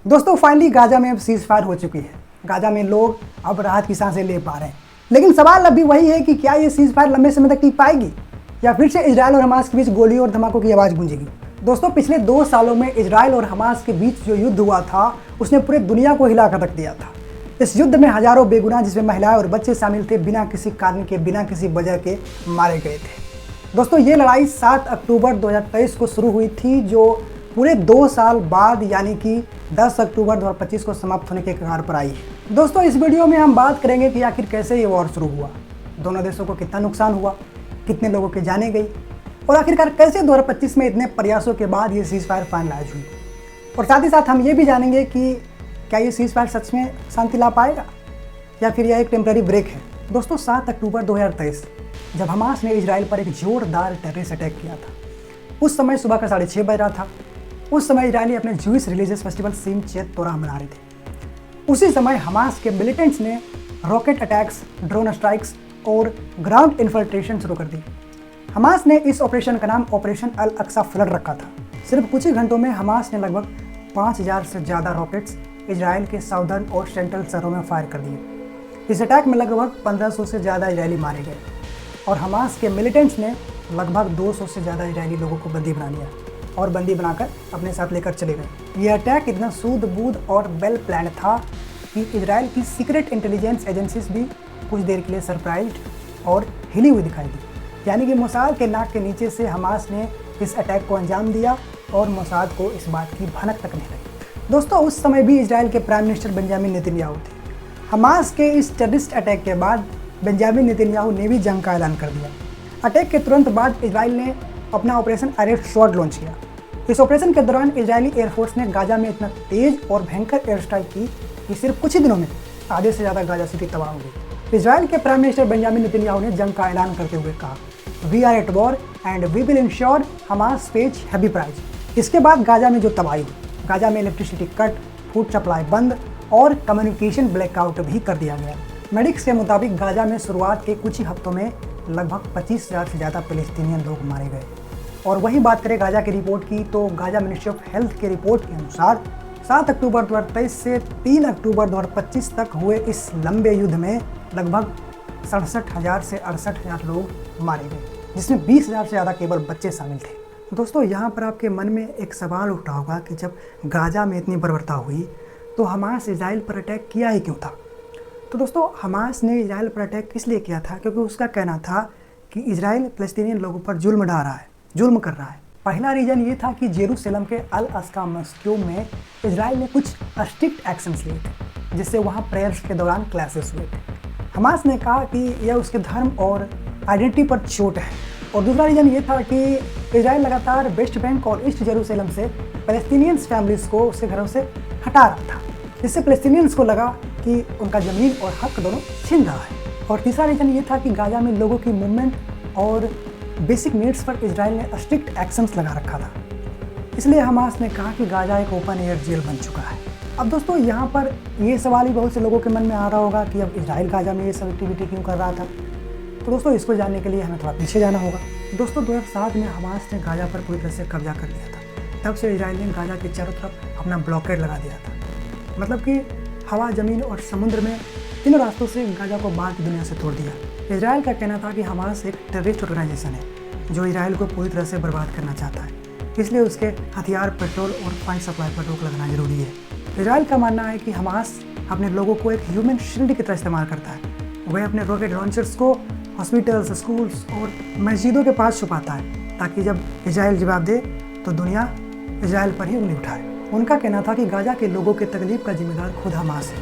दोस्तों finally Gaza में अब सीज फायर हो चुकी है। गाजा में लोग अब राहत की सांसें ले पा रहे हैं, लेकिन सवाल अभी वही है कि क्या ये सीज फायर लंबे समय तक टिक पाएगी या फिर से इजराइल और हमास के बीच गोलियों और धमाकों की आवाज़ गूंजेगी। दोस्तों पिछले 2 सालों में इजराइल और हमास के बीच जो युद्ध हुआ था उसने पूरे दुनिया को हिला कर रख दिया था। इस युद्ध में हजारों बेगुनाह, जिसमें महिलाएं और बच्चे शामिल थे, बिना किसी कारण के, बिना किसी वजह के मारे गए थे। दोस्तों ये लड़ाई 7 अक्टूबर 2023 को शुरू हुई थी, जो पूरे 2 साल बाद यानी कि 10 अक्टूबर 2025 को समाप्त होने के कगार पर आई है। दोस्तों इस वीडियो में हम बात करेंगे कि आखिर कैसे ये वॉर शुरू हुआ, दोनों देशों को कितना नुकसान हुआ, कितने लोगों की जाने गई और आखिरकार कैसे 2025 में इतने प्रयासों के बाद ये सीज फायर फाइनलाइज हुई। और साथ ही साथ हम ये भी जानेंगे कि क्या ये सीज फायर सच में शांति ला पाएगा या फिर यह एक टेम्पररी ब्रेक है। दोस्तों 7 अक्टूबर 2023 जब हमास ने इजराइल पर एक जोरदार टेररिस्ट अटैक किया था, उस समय सुबह का 6:30 बज रहा था। उस समय इजरायली अपने जूइश रिलीजियस फेस्टिवल सीम चेत तोराह मना रहे थे। उसी समय हमास के मिलिटेंट्स ने रॉकेट अटैक्स, ड्रोन स्ट्राइक्स और ग्राउंड इन्फिल्ट्रेशन शुरू कर दी। हमास ने इस ऑपरेशन का नाम ऑपरेशन अल अक्सा फ्लड रखा था। सिर्फ कुछ ही घंटों में हमास ने लगभग 5000 से ज़्यादा रॉकेट्स इजराइल के साउदर्न और सेंट्रल शहरों में फायर कर दिए। इस अटैक में लगभग 1500 से ज़्यादा इजरायली मारे गए और हमास के मिलिटेंट्स ने लगभग 200 से ज़्यादा इजरायली लोगों को बंदी बना लिया और बंदी बनाकर अपने साथ लेकर चले गए। यह अटैक इतना सूद-बूद और वेल प्लान था कि इजराइल की सीक्रेट इंटेलिजेंस एजेंसीज भी कुछ देर के लिए सरप्राइज्ड और हिली हुई दिखाई दी। यानी कि मोसाद के नाक के नीचे से हमास ने इस अटैक को अंजाम दिया और मोसाद को इस बात की भनक तक नहीं लगी। दोस्तों उस समय भी इजराइल के प्राइम मिनिस्टर बेंजामिन नेतन्याहू थे। हमास के इस टेररिस्ट अटैक के बाद बेंजामिन नेतन्याहू ने भी जंग का ऐलान कर दिया। अटैक के तुरंत बाद इजराइल ने अपना ऑपरेशन अरेस्ट स्वॉर्ड लॉन्च किया। इस ऑपरेशन के दौरान इजरायली एयरफोर्स ने गाजा में इतना तेज और भयंकर एयर स्ट्राइक की कि सिर्फ कुछ ही दिनों में आधे से ज़्यादा गाजा सिटी तबाह हो गई। इजराइल के प्राइम मिनिस्टर बेंजामिन नेतन्याहू ने जंग का ऐलान करते हुए कहा, we are at war and we will ensure Hamas pays heavy price. इसके बाद गाजा में जो तबाही हुई, गाजा में इलेक्ट्रिसिटी कट, फूड सप्लाई बंद और कम्युनिकेशन ब्लैकआउट भी कर दिया गया। मेडिक्स के मुताबिक गाजा में शुरुआत के कुछ ही हफ्तों में लगभग 25,000 से ज़्यादा फ़लस्तीनियन लोग मारे गए। और वही बात करें गाजा की रिपोर्ट की, तो गाजा मिनिस्ट्री ऑफ हेल्थ की रिपोर्ट के अनुसार 7 अक्टूबर 2023 से 3 अक्टूबर 2025 तक हुए इस लंबे युद्ध में लगभग 67,000 से 68,000 लोग मारे गए, जिसमें 20,000 से ज़्यादा केवल बच्चे शामिल थे। दोस्तों यहाँ पर आपके मन में एक सवाल उठा होगा कि जब गाजा में इतनी बर्बरता हुई तो हमास इजराइल पर अटैक किया ही क्यों था। तो दोस्तों हमास ने इजराइल पर अटैक किस लिए किया था, क्योंकि उसका कहना था कि इजराइल फ़लस्तीनियन लोगों पर जुल्म ढा रहा है, जुल्म कर रहा है। पहला रीज़न ये था कि जेरूसलम के अल अस्का मस्जिद में इजराइल ने कुछ स्ट्रिक्ट एक्शंस लिए थे, जिससे वहाँ प्रेयर्स के दौरान क्लैशेस हुए थे। हमास ने कहा कि यह उसके धर्म और आइडेंटिटी पर चोट है। और दूसरा रीज़न ये था कि इजराइल लगातार वेस्ट बैंक और ईस्ट जेरूसलम से फ़लस्तीनियंस फैमिलीज़ को उसके घरों से हटा रहा था, जिससे फ़लस्तीनियंस को लगा कि उनका ज़मीन और हक दोनों छीन रहा है। और तीसरा रीज़न ये था कि गाजा में लोगों की मूवमेंट और बेसिक नीड्स पर इजराइल ने स्ट्रिक्ट एक्शंस लगा रखा था। इसलिए हमास ने कहा कि गाजा एक ओपन एयर जेल बन चुका है। अब दोस्तों यहाँ पर ये सवाल ही बहुत से लोगों के मन में आ रहा होगा कि अब इजराइल गाजा में ये सब एक्टिविटी क्यों कर रहा था। तो दोस्तों इसको जानने के लिए हमें थोड़ा पीछे जाना होगा। दोस्तों 2007 में हमास ने गाजा पर पूरी तरह से कब्जा कर लिया था। तब से इजराइल ने गाजा के चारों तरफ अपना ब्लॉकेड लगा दिया था। मतलब कि हवा, ज़मीन और समुद्र में तीनों रास्तों से गाजा को बाहर की दुनिया से तोड़ दिया। इजराइल का कहना था कि हमास एक टेररिस्ट ऑर्गेनाइजेशन है जो इजराइल को पूरी तरह से बर्बाद करना चाहता है, इसलिए उसके हथियार, पेट्रोल और फाइट सप्लाई पर रोक लगाना जरूरी है। इजराइल का मानना है कि हमास अपने लोगों को एक ह्यूमन शील्ड की तरह इस्तेमाल करता है। वह अपने रॉकेट लॉन्चर्स को हॉस्पिटल्स, स्कूल्स और मस्जिदों के पास छुपाता है, ताकि जब इजराइल जवाब दे तो दुनिया इजराइल पर ही उंगली उठाए। उनका कहना था कि गाजा के लोगों के तकलीफ का जिम्मेदार खुद हमास है,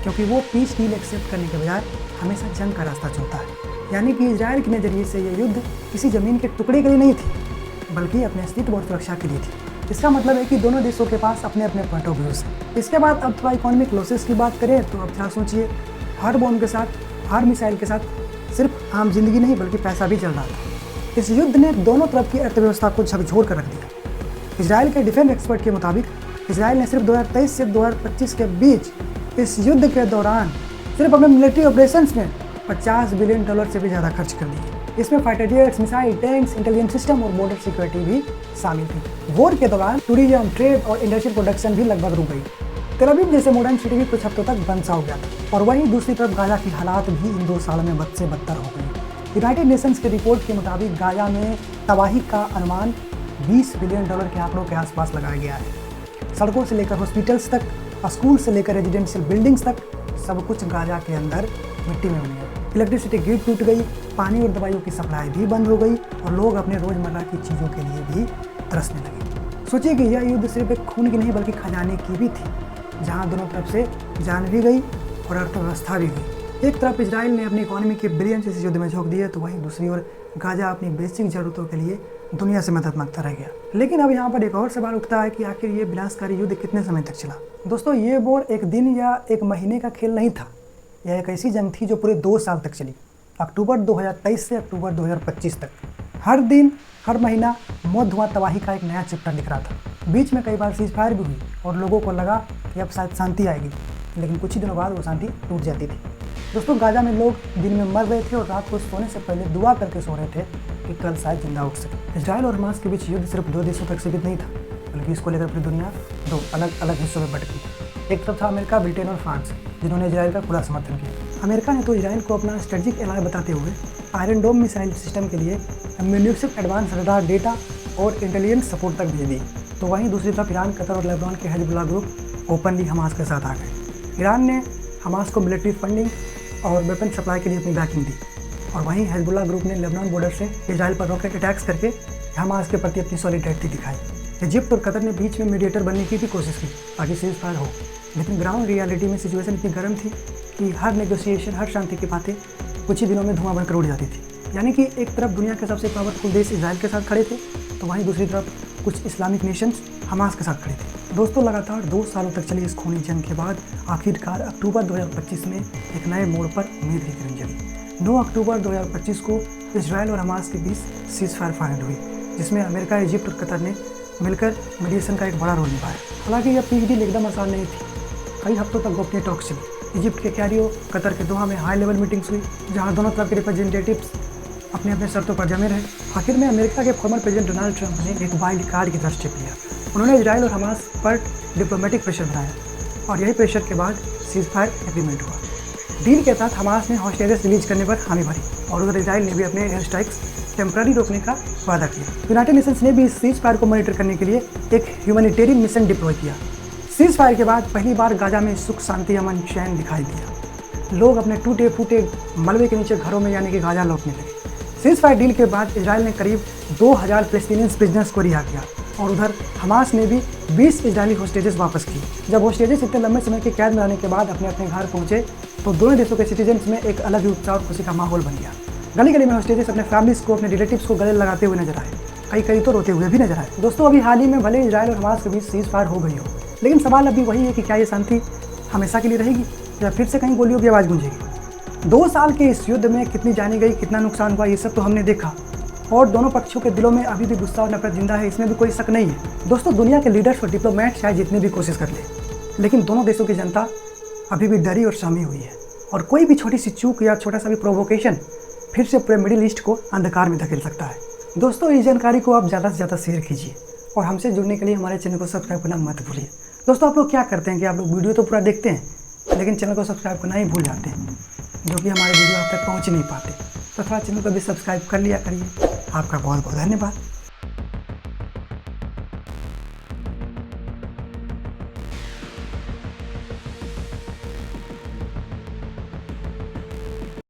क्योंकि वो पीस डील एक्सेप्ट करने के बजाय हमेशा जंग का रास्ता चुनता है। यानी कि इजराइल के नज़रिए से ये युद्ध किसी ज़मीन के टुकड़े के लिए नहीं थी, बल्कि अपने अस्तित्व और सुरक्षा के लिए थी। इसका मतलब है कि दोनों देशों के पास अपने अपने पॉइंट ऑफ व्यूज़ हैं। इसके बाद अब थोड़ा इकोनॉमिक लॉसेस की बात करें तो अब थोड़ा सोचिए, हर बॉम्ब के साथ, हर मिसाइल के साथ सिर्फ आम जिंदगी नहीं बल्कि पैसा भी चल रहा था। इस युद्ध ने दोनों तरफ की अर्थव्यवस्था को झकझोर कर रख दिया। इजराइल के डिफेंस एक्सपर्ट के मुताबिक इजराइल ने सिर्फ 2023 से 2025 के बीच इस युद्ध के दौरान सिर्फ अपने मिलिट्री ऑपरेशंस में $50 बिलियन से भी ज़्यादा खर्च कर दिए। इसमें fighter jets, missile, tanks, intelligence system और बॉर्डर सिक्योरिटी भी शामिल थी। वॉर के दौरान टूरिज्म, ट्रेड और इंडस्ट्रियल प्रोडक्शन भी लगभग रुक गई। तेल अवीव जैसे मॉडर्न सिटी भी कुछ हफ्तों तक बंद सा हो गया था, और वहीं दूसरी तरफ गाजा की हालात भी इन 2 सालों में बद से बदतर हो गई। यूनाइटेड नेशंस की रिपोर्ट के मुताबिक गाजा में तबाही का अनुमान $20 बिलियन के आंकड़ों के आसपास लगाया गया है। सड़कों से लेकर हॉस्पिटल्स तक, स्कूल से लेकर रेजिडेंशियल बिल्डिंग्स तक सब कुछ गाजा के अंदर मिट्टी में बन गया। इलेक्ट्रिसिटी ग्रिड टूट गई, पानी और दवाइयों की सप्लाई भी बंद हो गई और लोग अपने रोज़मर्रा की चीज़ों के लिए भी तरसने लगे। सोचिए कि यह युद्ध सिर्फ एक खून की नहीं बल्कि खजाने की भी थी, जहां दोनों तरफ से जान भी गई और अर्थव्यवस्था भी गई। एक तरफ इजराइल ने अपनी इकोनॉमी के बिलियंस इस युद्ध में झोंक दिए, तो वहीं दूसरी ओर गाजा अपनी बेसिक ज़रूरतों के लिए दुनिया से मदद मांगता रह गया। लेकिन अब यहाँ पर एक और सवाल उठता है कि आखिर ये विनाशकारी युद्ध कितने समय तक चला। दोस्तों, ये वॉर एक दिन या एक महीने का खेल नहीं था। यह एक ऐसी जंग थी जो पूरे 2 साल तक चली, अक्टूबर 2023 से अक्टूबर 2025 तक। हर दिन, हर महीना मौत, धुआं, तबाही का एक नया चैप्टर लिख रहा था। बीच में कई बार सीज फायर भी हुई और लोगों को लगा कि अब शायद शांति आएगी, लेकिन कुछ ही दिनों बाद वो शांति टूट जाती थी। दोस्तों, गाजा में लोग दिन में मर रहे थे और रात को सोने से पहले दुआ करके सो रहे थे कि कल शायद जिंदा उठ सके। इजराइल और हमास के बीच युद्ध सिर्फ 2 देशों तक सीमित नहीं था, बल्कि इसको लेकर पूरी दुनिया 2 अलग अलग हिस्सों में बट गई। एक तरफ था अमेरिका, ब्रिटेन और फ्रांस, जिन्होंने इजराइल का खुला समर्थन किया। अमेरिका ने तो इजराइल को अपना स्ट्रेटेजिक एलाय बताते हुए आयरन डोम मिसाइल सिस्टम के लिए म्यूनिसिक एडवांस रडार डेटा और इंटेलिजेंस सपोर्ट तक भेज दी। तो वहीं दूसरी तरफ ईरान, कतर और लेबनान के हिजबुल्लाह ग्रुप ओपनली हमास के साथ आ गए। ईरान ने हमास को मिलिट्री फंडिंग और वेपन सप्लाई के लिए अपनी बैकिंग दी, और वहीं हिजबुल्लाह ग्रुप ने लेबनान बॉर्डर से इजराइल पर रॉकेट अटैक्स करके हमास के प्रति अपनी सॉलिडेरिटी दिखाई। इजिप्ट और कतर ने बीच में मीडिएटर बनने की भी कोशिश की ताकि सीज फायर हो, लेकिन ग्राउंड रियलिटी में सिचुएशन इतनी गर्म थी कि हर नेगोशिएशन, हर शांति की बातें कुछ ही दिनों में धुआं बनकर उड़ जाती थी। यानी कि एक तरफ दुनिया के सबसे पावरफुल देश इजराइल के साथ खड़े थे, तो वहीं दूसरी तरफ कुछ इस्लामिक नेशंस हमास के साथ खड़े थे। दोस्तों, लगातार 2 सालों तक चली इस खूनी जंग के बाद आखिरकार अक्टूबर 2025 में एक नए मोड़ पर उम्मीद की किरण जगी। 9 अक्टूबर 2025 को इजराइल और हमास के बीच सीज फायर फाइनल हुई, जिसमें अमेरिका, इजिप्ट और कतर ने मिलकर मीडिएशन का एक बड़ा रोल निभाया। हालांकि यह पीस डील एकदम आसान नहीं थी। कई हफ्तों तक गोपनीय टॉक्स चली। इजिप्ट के कैरियो, कतर के दोहा में हाई लेवल मीटिंग्स हुई, जहां दोनों तरफ के रिप्रेजेंटेटिव्स अपने अपने शर्तों पर जमे रहे। आखिर में अमेरिका के फॉर्मर प्रेसिडेंट डोनाल्ड ट्रंप ने एक वाइल्ड कार्ड की तरफ स्टेप लिया। उन्होंने इजराइल और हमास पर डिप्लोमेटिक प्रेशर बनाया, और यही प्रेशर के बाद सीज फायर एग्रीमेंट हुआ। डील के तहत हमास ने हॉस्टेजेस रिलीज करने पर हामी भरी, और उधर इजराइल ने भी अपने एयर स्ट्राइक्स टेम्पररी रोकने का वादा किया। यूनाइटेड नेशंस ने भी इस सीज फायर को मॉनिटर करने के लिए एक ह्यूमैनिटेरियन मिशन डिप्लॉय किया। सीज फायर के बाद पहली बार गाजा में सुख, शांति, अमन, चैन दिखाई दिया। लोग अपने टूटे फूटे मलबे के नीचे घरों में यानी कि गाजा लौटने लगे। सीज फायर डील के बाद इजराइल ने करीब 2000 पैलेस्टीनियंस प्रिजनर्स को रिहा किया, और उधर हमास ने भी 20 इजरायली होस्टेजेस वापस किए। जब होस्टेजेस इतने लंबे समय की कैद में रहने के बाद अपने अपने घर पहुंचे, तो दोनों देशों के सिटीजन्स में एक अलग ही उत्साह और खुशी का माहौल बन गया। गली गली में होस्टेजेस अपने फैमिलीज को, अपने रिलेटिव्स को गले लगाते हुए नजर आए। कई तो रोते हुए भी नजर आए। दोस्तों, अभी हाल ही में भले इजराइल और हमास के बीच सीज फायर हो गई हो, लेकिन सवाल अभी वही है कि क्या ये शांति हमेशा के लिए रहेगी या फिर से कहीं गोलियों की आवाज़ गूंजेगी। 2 साल के इस युद्ध में कितनी जानी गई, कितना नुकसान हुआ, ये सब तो हमने देखा, और दोनों पक्षों के दिलों में अभी भी गुस्सा और नफरत जिंदा है, इसमें भी कोई शक नहीं है। दोस्तों, दुनिया के लीडर्स और डिप्लोमेट चाहे जितने भी कोशिश कर ले, लेकिन दोनों देशों की जनता अभी भी डरी और सहमी हुई है, और कोई भी छोटी सी चूक या छोटा सा भी प्रोवोकेशन फिर से पूरे मिडिल ईस्ट को अंधकार में धकेल सकता है। दोस्तों, इस जानकारी को आप ज़्यादा से ज़्यादा शेयर कीजिए, और हमसे जुड़ने के लिए हमारे चैनल को सब्सक्राइब करना मत भूलिए। दोस्तों, आप लोग क्या करते हैं कि आप लोग वीडियो तो पूरा देखते हैं, लेकिन चैनल को सब्सक्राइब करना ही भूल जाते हैं, जो कि हमारे वीडियो आप तक पहुँच नहीं पाते। तो थोड़ा चैनल को भी सब्सक्राइब कर लिया करिए। आपका बहुत बहुत धन्यवाद।